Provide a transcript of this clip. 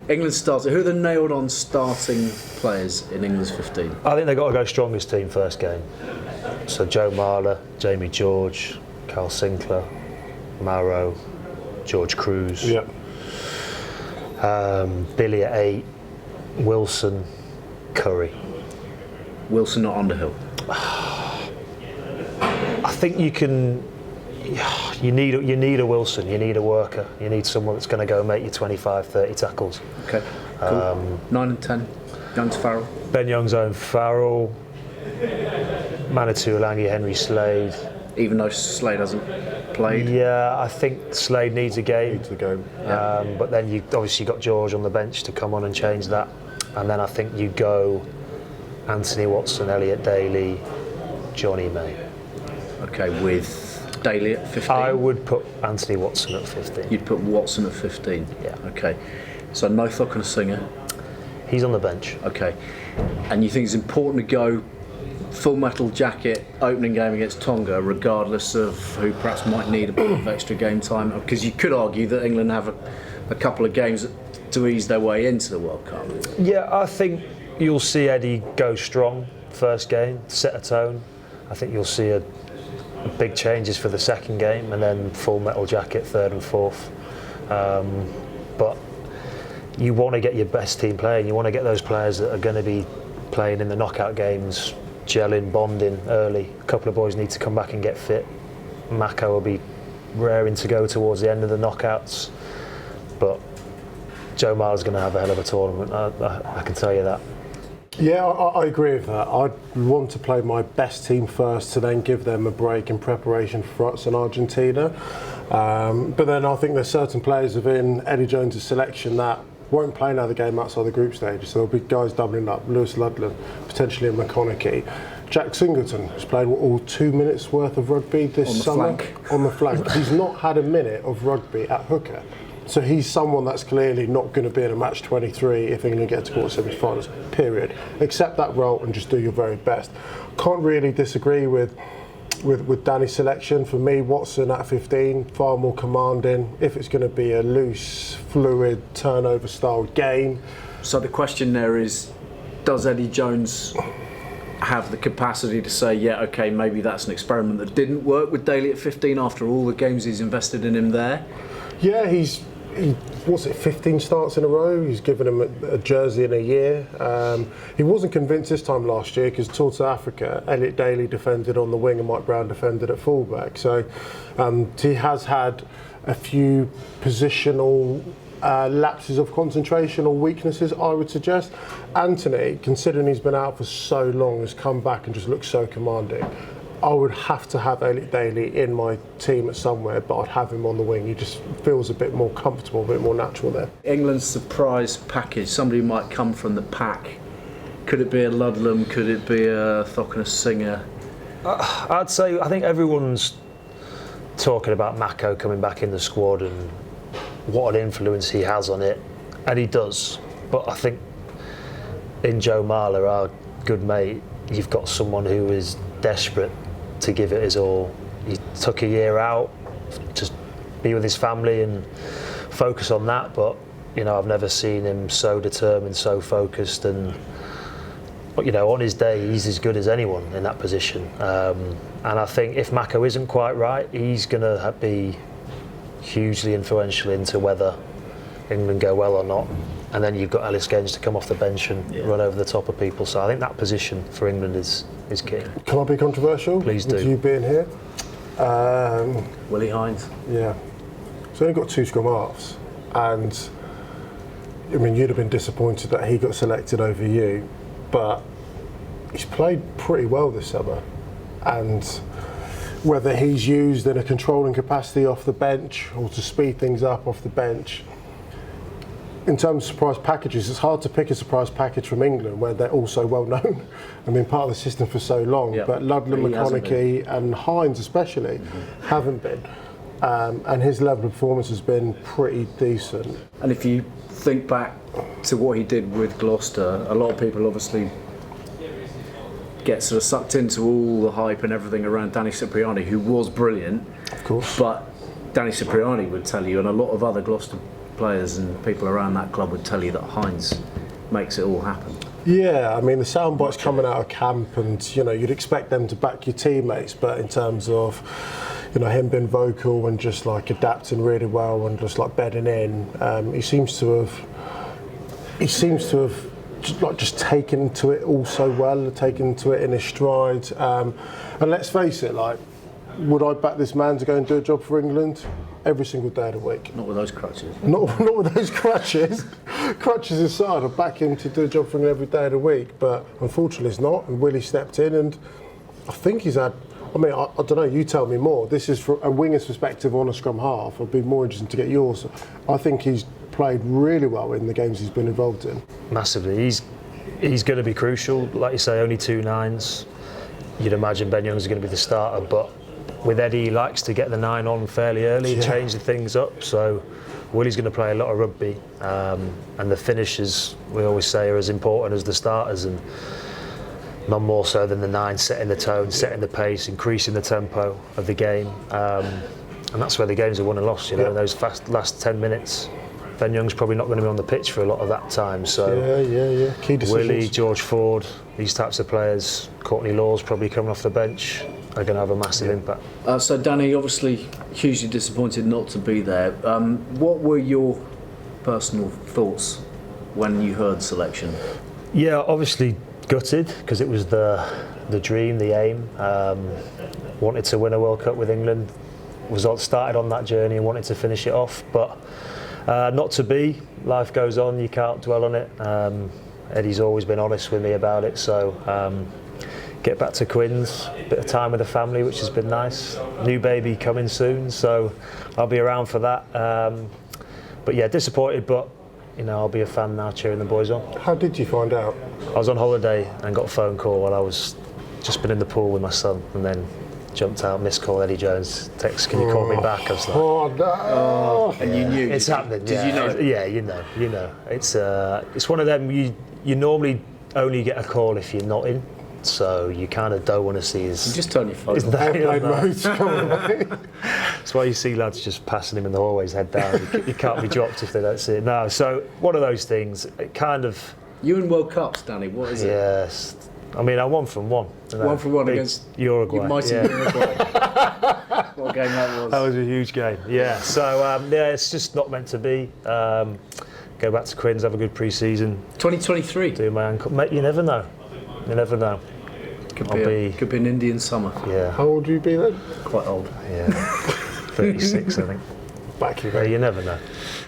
England starter. Who are the nailed-on starting players in England's 15? I think they've got to go strongest team first game. So Joe Marler, Jamie George, Carl Sinclair, Marrow, George Cruz, Billy at 8, Wilson, Curry. Wilson not Underhill. I think you can. You need a Wilson. You need a worker. You need someone that's going to go and make you 25, 30 tackles. Okay. Cool. 9 and 10. Young's Farrell. Ben Young's own Farrell. Manitou Alangi, Henry Slade. Even though Slade hasn't played. Yeah, I think Slade needs a game. Needs a game. But then you obviously got George on the bench to come on and change that. And then I think you go Anthony Watson, Elliot Daly, Johnny May. Okay, with Daly at 15? I would put Anthony Watson at 15. You'd put Watson at 15? Yeah. Okay. So no Thockenham Singer? He's on the bench. Okay. And you think it's important to go full metal jacket opening game against Tonga, regardless of who perhaps might need a bit of extra game time? Because you could argue that England have a couple of games to ease their way into the World Cup. Yeah, I think you'll see Eddie go strong first game, set a tone. I think you'll see a big changes for the second game, and then full metal jacket third and fourth. But you want to get your best team playing. You want to get those players that are going to be playing in the knockout games, gelling, bonding early. A couple of boys need to come back and get fit. Mako will be raring to go towards the end of the knockouts, but Joe Marler's going to have a hell of a tournament. I can tell you that. Yeah, I agree with that. I'd want to play my best team first to then give them a break in preparation for France and Argentina. But then I think there's certain players within Eddie Jones' selection that won't play another game outside the group stage. So there'll be guys doubling up. Lewis Ludlam, potentially a McConaughey. Jack Singleton has played all 2 minutes worth of rugby this summer. On the flank. He's not had a minute of rugby at hooker. So he's someone that's clearly not going to be in a match 23 if England get to quarter semi-finals, period. Accept that role and just do your very best. Can't really disagree with Danny's selection. For me, Watson at 15, far more commanding. If it's going to be a loose, fluid, turnover style game. So the question there is, does Eddie Jones have the capacity to say, yeah, okay, maybe that's an experiment that didn't work with Daly at 15 after all the games he's invested in him there? Yeah, he 15 starts in a row. He's given him a jersey in a year. He wasn't convinced this time last year because towards Africa, Elliot Daly defended on the wing and Mike Brown defended at fullback. So he has had a few positional lapses of concentration or weaknesses, I would suggest. Anthony, considering he's been out for so long, has come back and just looks so commanding. I would have to have Elliot Daly in my team at somewhere, but I'd have him on the wing. He just feels a bit more comfortable, a bit more natural there. England's surprise package, somebody might come from the pack. Could it be a Ludlam? Could it be a Thockenham Singer? I'd say, I think everyone's talking about Mako coming back in the squad and what an influence he has on it, and he does. But I think in Joe Marler, our good mate, you've got someone who is desperate to give it his all. He took a year out to be with his family and focus on that, but you know, I've never seen him so determined, so focused, but you know, on his day he's as good as anyone in that position, and I think if Mako isn't quite right, he's going to be hugely influential into whether England go well or not. And then you've got Ellis Genge to come off the bench and run over the top of people. So I think that position for England is key. Can I be controversial? Please do. With you being here? Willie Hines. Yeah. So only got 2 scrum halves, and I mean, you'd have been disappointed that he got selected over you, but he's played pretty well this summer, and whether he's used in a controlling capacity off the bench or to speed things up off the bench. In terms of surprise packages, it's hard to pick a surprise package from England where they're all so well known. I mean, part of the system for so long, but Ludlam, McConaughey and Hines especially haven't been. And his level of performance has been pretty decent. And if you think back to what he did with Gloucester, a lot of people obviously get sort of sucked into all the hype and everything around Danny Cipriani, who was brilliant. Of course. But Danny Cipriani would tell you, and a lot of other Gloucester players and people around that club would tell you that Heinz makes it all happen. Yeah, I mean the sound bites coming out of camp, and you'd expect them to back your teammates, but in terms of him being vocal and just like adapting really well and just like bedding in, he seems to have just taken to it all so well, taken to it in his stride. And let's face it, like, would I back this man to go and do a job for England every single day of the week? Not with those crutches. Not with those crutches. Crutches aside, I'd back him to do a job for England every day of the week. But unfortunately, it's not. And Willie stepped in, and I think he's had. I mean, I don't know. You tell me more. This is from a winger's perspective on a scrum half. It'd be more interesting to get yours. I think he's played really well in the games he's been involved in. Massively. He's going to be crucial. Like you say, only 2 9s. You'd imagine Ben Youngs is going to be the starter, but with Eddie, he likes to get the 9 on fairly early and change the things up. So Willie's going to play a lot of rugby, and the finishes, we always say, are as important as the starters, and none more so than the 9 setting the tone, setting the pace, increasing the tempo of the game. And that's where the games are won and lost. In those last 10 minutes. Ben Young's probably not going to be on the pitch for a lot of that time. So Key decisions. Willie, George Ford, these types of players, Courtney Lawes probably coming off the bench, are going to have a massive impact. So Danny, obviously hugely disappointed not to be there. What were your personal thoughts when you heard selection? Yeah, obviously gutted, because it was the dream, the aim. Wanted to win a World Cup with England. Started on that journey and wanted to finish it off, but not to be. Life goes on, you can't dwell on it. Eddie's always been honest with me about it, so get back to Quins, bit of time with the family, which has been nice. New baby coming soon, so I'll be around for that. But yeah, disappointed, but I'll be a fan now, cheering the boys on. How did you find out? I was on holiday and got a phone call while I was just been in the pool with my son, and then jumped out, missed call, Eddie Jones, text, can you call me back? I was like, oh no! And you knew it's happening. Did you know? Yeah, you know. It's one of them. You normally only get a call if you're not in, so you kind of don't want to see his. You just turn your phone his off. Airplane mode coming away. That's why you see lads just passing him in the hallways, head down. You can't be dropped if they don't see it. No, so one of those things. It kind of. You in World Cups, Danny. What is it? Yes. I mean, I won from one. 1-for-1 against Uruguay. Mighty Uruguay. What a game that was. That was a huge game. Yeah. So it's just not meant to be. Go back to Quins, have a good pre-season. 2023. Do my ankle, mate. You never know. You never know. Could be an Indian summer. Yeah. How old will you be then? Quite old. Yeah. 36, I think. Back you Yeah, go. you never know.